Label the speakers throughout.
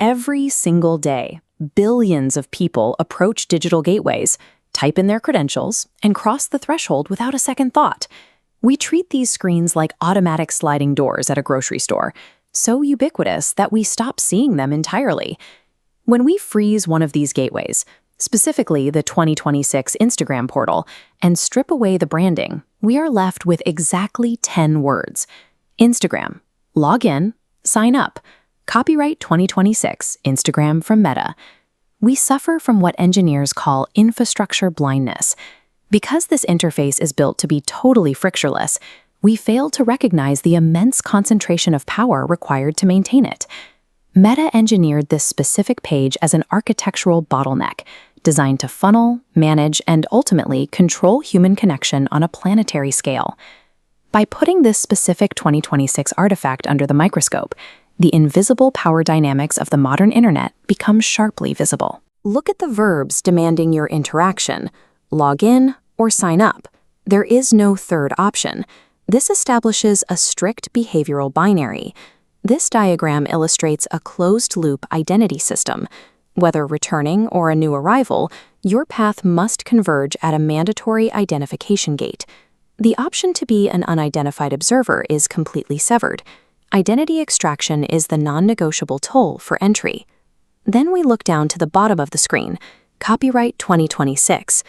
Speaker 1: Every single day, billions of people approach digital gateways, type in their credentials, and cross the threshold without a second thought. We treat these screens like automatic sliding doors at a grocery store, so ubiquitous that we stop seeing them entirely. When we freeze one of these gateways, specifically the 2026 Instagram portal, and strip away the branding, we are left with exactly 10 words. Instagram, log in, sign up, copyright 2026, Instagram from Meta. We suffer from what engineers call infrastructure blindness. Because this interface is built to be totally frictionless, we fail to recognize the immense concentration of power required to maintain it. Meta engineered this specific page as an architectural bottleneck, designed to funnel, manage, and ultimately control human connection on a planetary scale. By putting this specific 2026 artifact under the microscope, the invisible power dynamics of the modern internet become sharply visible. Look at the verbs demanding your interaction: log in or sign up. There is no third option. This establishes a strict behavioral binary. This diagram illustrates a closed-loop identity system. Whether returning or a new arrival, your path must converge at a mandatory identification gate. The option to be an unidentified observer is completely severed. Identity extraction is the non-negotiable toll for entry. Then we look down to the bottom of the screen, copyright 2026.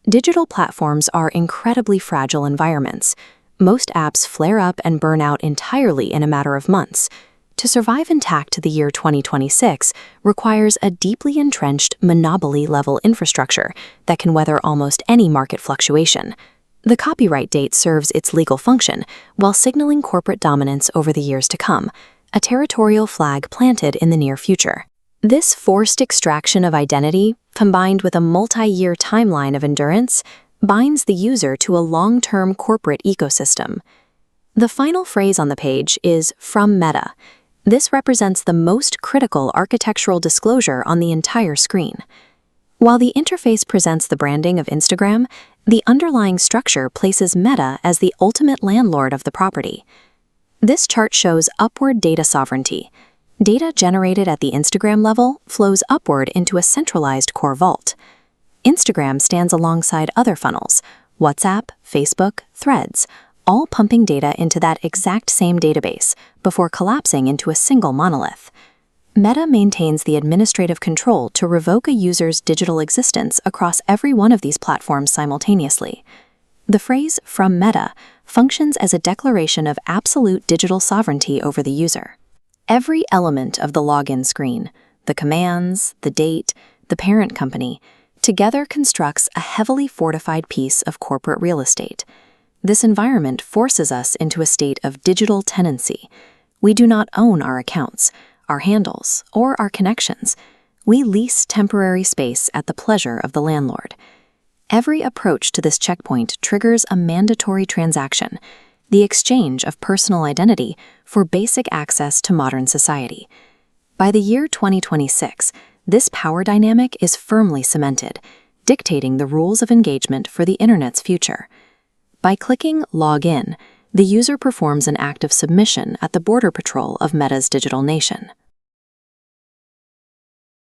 Speaker 1: Digital platforms are incredibly fragile environments. Most apps flare up and burn out entirely in a matter of months. To survive intact to the year 2026 requires a deeply entrenched monopoly-level infrastructure that can weather almost any market fluctuation. The copyright date serves its legal function while signaling corporate dominance over the years to come, a territorial flag planted in the near future. This forced extraction of identity, combined with a multi-year timeline of endurance, binds the user to a long-term corporate ecosystem. The final phrase on the page is "from Meta." This represents the most critical architectural disclosure on the entire screen. While the interface presents the branding of Instagram, the underlying structure places Meta as the ultimate landlord of the property. This chart shows upward data sovereignty. Data generated at the Instagram level flows upward into a centralized core vault. Instagram stands alongside other funnels: WhatsApp, Facebook, Threads, all pumping data into that exact same database before collapsing into a single monolith. Meta maintains the administrative control to revoke a user's digital existence across every one of these platforms simultaneously. The phrase "from Meta" functions as a declaration of absolute digital sovereignty over the user. Every element of the login screen, the commands, the date, the parent company, together constructs a heavily fortified piece of corporate real estate. This environment forces us into a state of digital tenancy. We do not own our accounts, our handles, or our connections. We lease temporary space at the pleasure of the landlord. Every approach to this checkpoint triggers a mandatory transaction, the exchange of personal identity for basic access to modern society. By the year 2026, this power dynamic is firmly cemented, dictating the rules of engagement for the internet's future. By clicking Log In, the user performs an act of submission at the border patrol of Meta's digital nation.